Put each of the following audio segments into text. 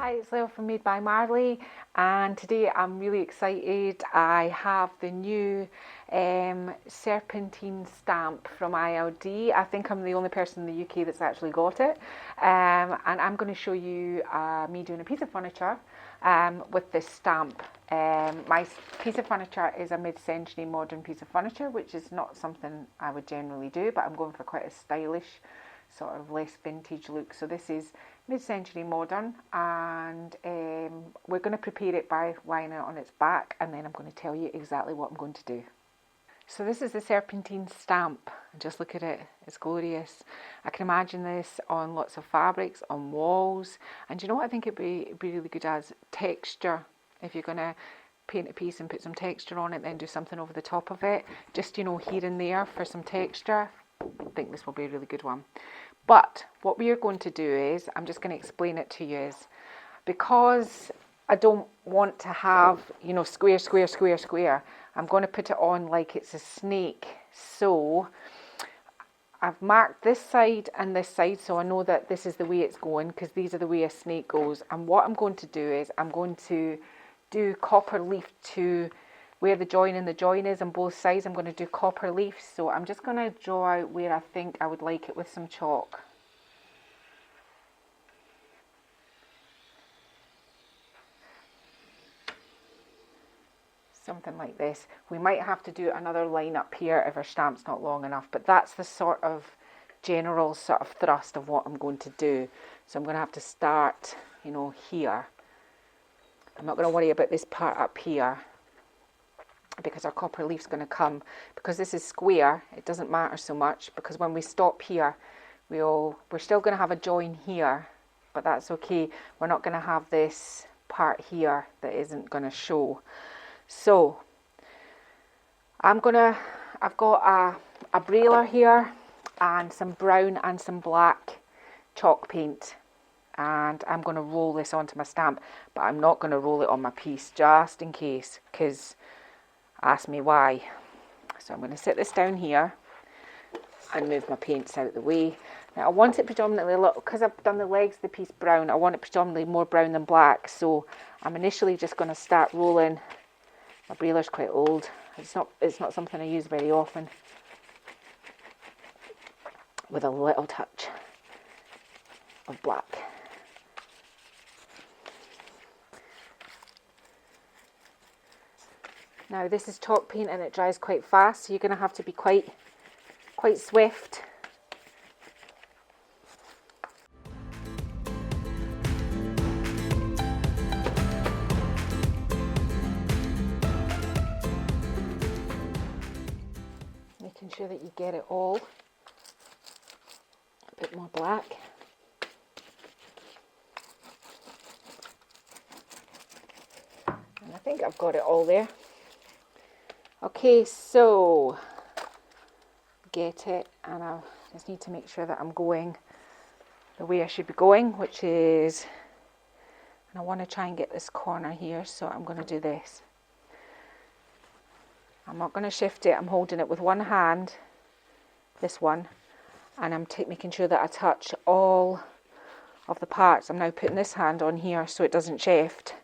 Hi, it's Lel from Made by Marley, and today I'm really excited. I have the new Serpentine Stamp from ILD. I think I'm the only person in the UK that's actually got it, and I'm going to show you me doing a piece of furniture with this stamp. My piece of furniture is a mid-century modern piece of furniture, which is not something I would generally do, but I'm going for quite a stylish, sort of less vintage look. So this is mid-century modern, and we're going to prepare it by lying it on its back, and then I'm going to tell you exactly what I'm going to do. So this is the Serpentine Stamp. Just look at it, it's glorious. I can imagine this on lots of fabrics, on walls, and you know what I think it'd be really good as? Texture. If you're going to paint a piece and put some texture on it, then do something over the top of it, just, you know, here and there for some texture. I think this will be a really good one. But what we are going to do is, I'm just going to explain it to you, is because I don't want to have, you know, square, square, square, square, I'm going to put it on like it's a snake. So I've marked this side and this side, so I know that this is the way it's going, because these are the way a snake goes. And what I'm going to do is, I'm going to do copper leaf to where the join and the join is on both sides. I'm going to do copper leaf, so I'm just going to draw out where I think I would like it with some chalk. Something like this. We might have to do another line up here if our stamp's not long enough, but that's the sort of general sort of thrust of what I'm going to do. So I'm going to have to start, you know, here. I'm not going to worry about this part up here, because our copper leaf's going to come. Because this is square, it doesn't matter so much, because when we stop here, we're still going to have a join here, but that's okay. We're not going to have this part here that isn't going to show. So I've got a brailer here and some brown and some black chalk paint, and I'm going to roll this onto my stamp, but I'm not going to roll it on my piece, just in case, because ask me why. So I'm going to sit this down here and move my paints out of the way. Now I want it predominantly, because I've done the legs of the piece brown, I want it predominantly more brown than black. So I'm initially just going to start rolling. My brailer's quite old. It's not something I use very often. With a little touch of black. Now this is chalk paint and it dries quite fast, so you're going to have to be quite swift. Making sure that you get it all. A bit more black. And I think I've got it all there. Okay, so get it, and I just need to make sure that I'm going the way I should be going, which is, and I want to try and get this corner here, so I'm going to do this. I'm not going to shift it, I'm holding it with one hand, this one, and I'm making sure that I touch all of the parts. I'm now putting this hand on here so it doesn't shift,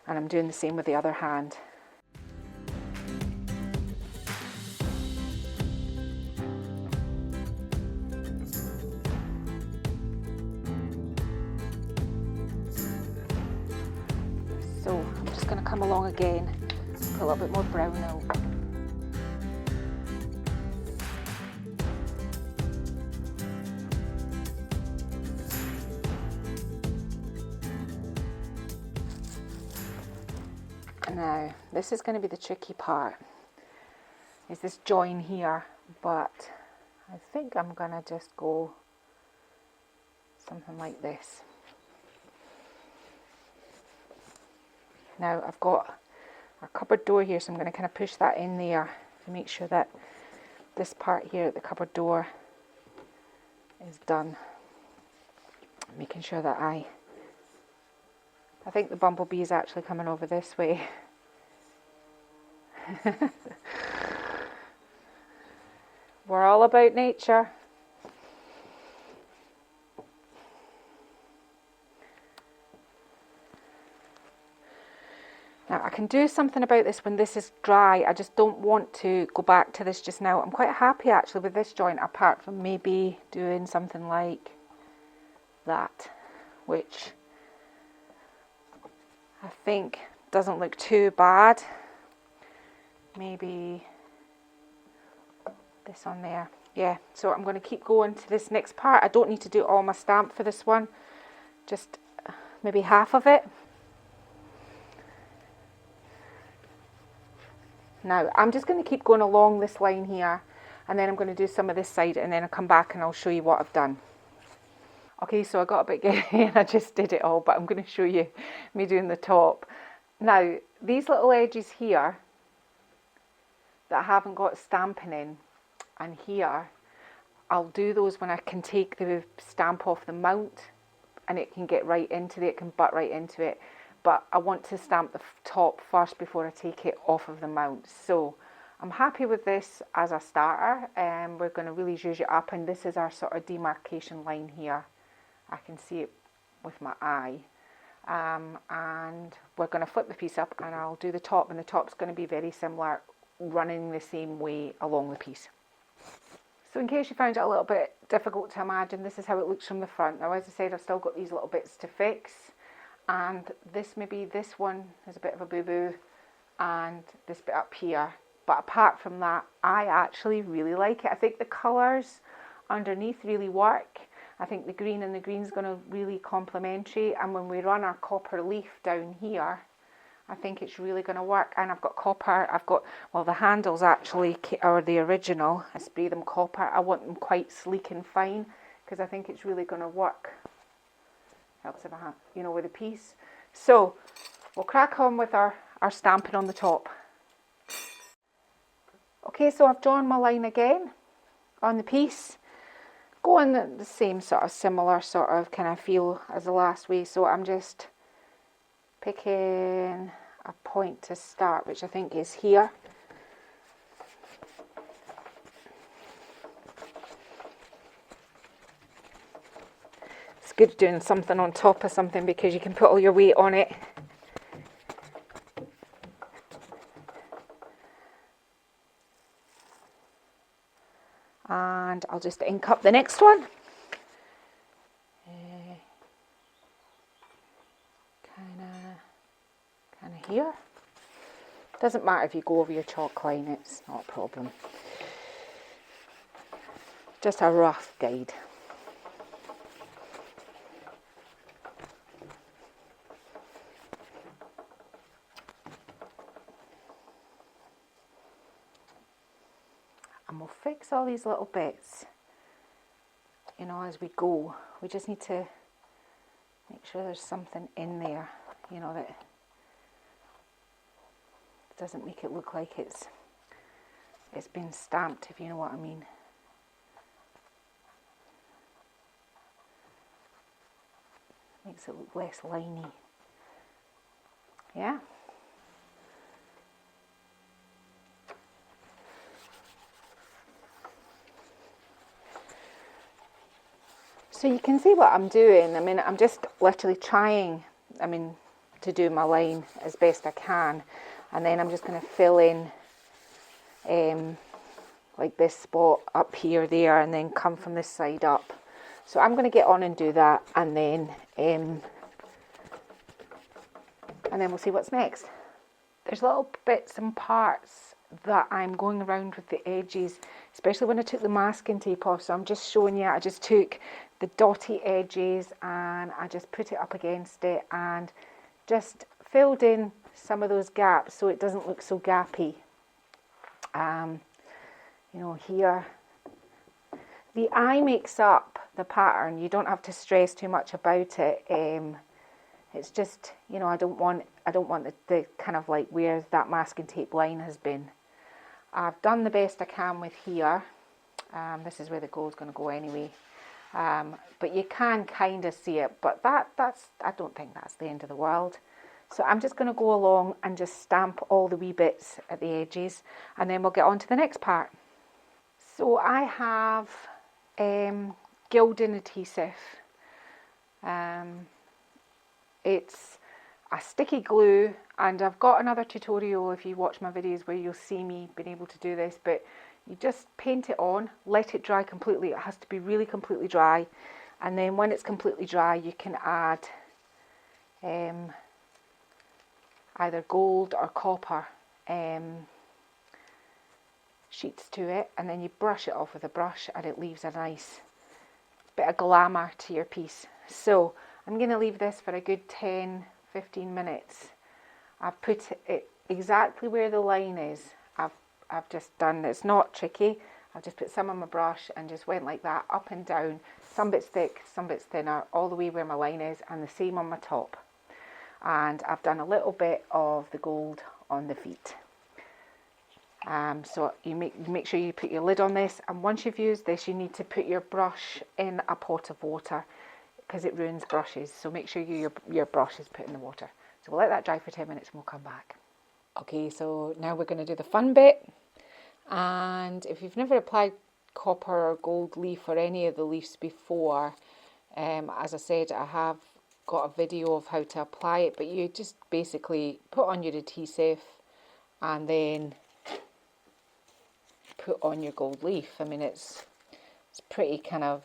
and I'm doing the same with the other hand. So I'm just going to come along again, put a little bit more brown now. Now this is going to be the tricky part, is this join here, but I think I'm going to just go something like this. Now I've got a cupboard door here, so I'm going to kind of push that in there to make sure that this part here at the cupboard door is done. Making sure that I think the bumblebee is actually coming over this way. We're all about nature. can do something about this when this is dry. I just don't want to go back to this just now. I'm quite happy actually with this joint, apart from maybe doing something like that, which I think doesn't look too bad. Maybe this on there. Yeah, so I'm going to keep going to this next part. I don't need to do all my stamp for this one, just maybe half of it. Now I'm just going to keep going along this line here, and then I'm going to do some of this side, and then I'll come back and I'll show you what I've done. Okay, so I got a bit giddy and I just did it all, but I'm going to show you me doing the top. Now these little edges here that I haven't got stamping in, and here, I'll do those when I can take the stamp off the mount and it can get right into it, can butt right into it. But I want to stamp the top first before I take it off of the mount. So I'm happy with this as a starter, and we're going to really zhuzh it up, and this is our sort of demarcation line here. I can see it with my eye. And we're going to flip the piece up and I'll do the top, and the top's going to be very similar, running the same way along the piece. So in case you found it a little bit difficult to imagine, this is how it looks from the front. Now, as I said, I've still got these little bits to fix, and this one is a bit of a boo-boo, and this bit up here. But apart from that, I actually really like it. I think the colours underneath really work. I think the green and the green is going to really complementary, and when we run our copper leaf down here, I think it's really going to work. And I've got copper, well, the handles actually are the original. I spray them copper. I want them quite sleek and fine, because I think it's really going to work. Helps if I have, you know, with a piece. So we'll crack on with our stamping on the top. Okay, so I've drawn my line again on the piece, going the same sort of similar sort of kind of feel as the last way. So I'm just picking a point to start, which I think is here. It's good doing something on top of something because you can put all your weight on it. And I'll just ink up the next one. Kind of here. Doesn't matter if you go over your chalk line, it's not a problem. Just a rough guide. And we'll fix all these little bits, you know, as we go. We just need to make sure there's something in there, you know, that doesn't make it look like it's been stamped, if you know what I mean. Makes it look less liney. Yeah. So you can see what I'm doing. I mean, I'm just literally trying, to do my line as best I can. And then I'm just going to fill in like this spot up here, there, and then come from this side up. So I'm going to get on and do that, and then we'll see what's next. There's little bits and parts that I'm going around with the edges, especially when I took the masking tape off. So I'm just showing you, I just took the dotty edges and I just put it up against it and just filled in some of those gaps so it doesn't look so gappy. You know, here the eye makes up the pattern. You don't have to stress too much about it. It's just, you know, I don't want the kind of like where that masking tape line has been. I've done the best I can with here. This is where the gold's going to go anyway. But you can kind of see it, but that's I don't think that's the end of the world. So I'm just going to go along and just stamp all the wee bits at the edges, and then we'll get on to the next part. So I have gilding adhesive. It's a sticky glue, and I've got another tutorial if you watch my videos where you'll see me being able to do this, but you just paint it on, let it dry completely. It has to be really completely dry, and then when it's completely dry you can add either gold or copper sheets to it, and then you brush it off with a brush and it leaves a nice bit of glamour to your piece. So I'm going to leave this for a good 10-15 minutes. I've put it exactly where the line is. I've just done, it's not tricky, I've just put some on my brush and just went like that up and down, some bits thick, some bits thinner, all the way where my line is, and the same on my top. And I've done a little bit of the gold on the feet. So you make sure you put your lid on this, and once you've used this you need to put your brush in a pot of water because it ruins brushes, so make sure your brush is put in the water. So we'll let that dry for 10 minutes and we'll come back. Okay, so now we're going to do the fun bit, and if you've never applied copper or gold leaf or any of the leaves before, as I said, I have got a video of how to apply it, but you just basically put on your adhesive and then put on your gold leaf. I mean, it's pretty kind of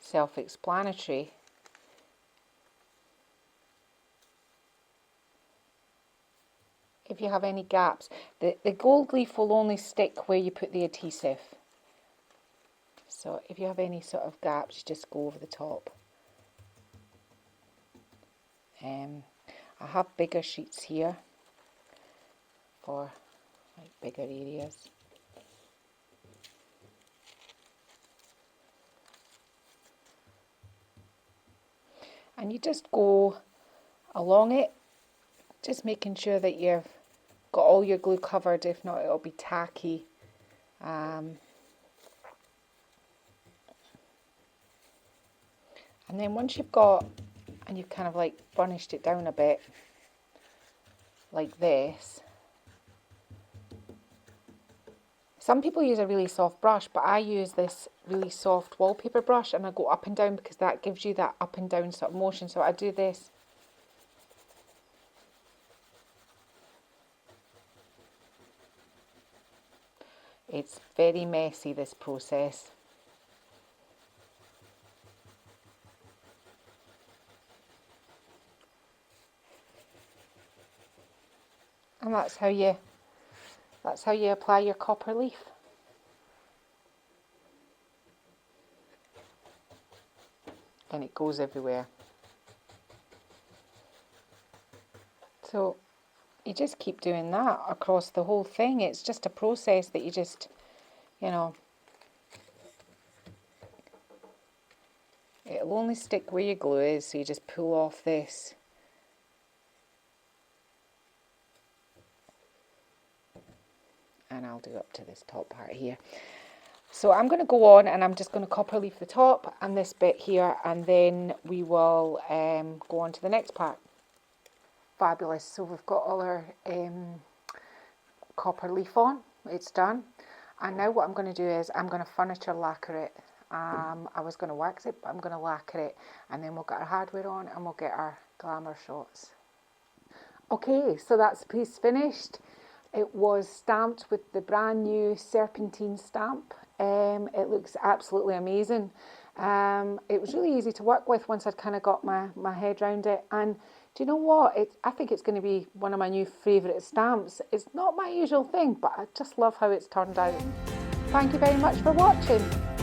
self-explanatory. If you have any gaps, the gold leaf will only stick where you put the adhesive. So if you have any sort of gaps, you just go over the top. I have bigger sheets here for like bigger areas. And you just go along it, just making sure that you've got all your glue covered. If not, it'll be tacky. And then once you've got, and you've kind of like burnished it down a bit, like this. Some people use a really soft brush, but I use this really soft wallpaper brush, and I go up and down because that gives you that up and down sort of motion. So I do this. It's very messy, this process. And that's how you apply your copper leaf. And it goes everywhere. So you just keep doing that across the whole thing. It's just a process that you just, you know, it'll only stick where your glue is, so you just pull off this. And I'll do up to this top part here. So I'm going to go on and I'm just going to copper leaf the top and this bit here, and then we will go on to the next part. Fabulous. So we've got all our copper leaf on. It's done. And now what I'm going to do is I'm going to furniture lacquer it. I was going to wax it, but I'm going to lacquer it, and then we'll get our hardware on and we'll get our glamour shots. Okay, so that's the piece finished. It was stamped with the brand new Serpentine stamp. It looks absolutely amazing. It was really easy to work with once I'd kind of got my head around it. And do you know what? I think it's going to be one of my new favourite stamps. It's not my usual thing, but I just love how it's turned out. Thank you very much for watching.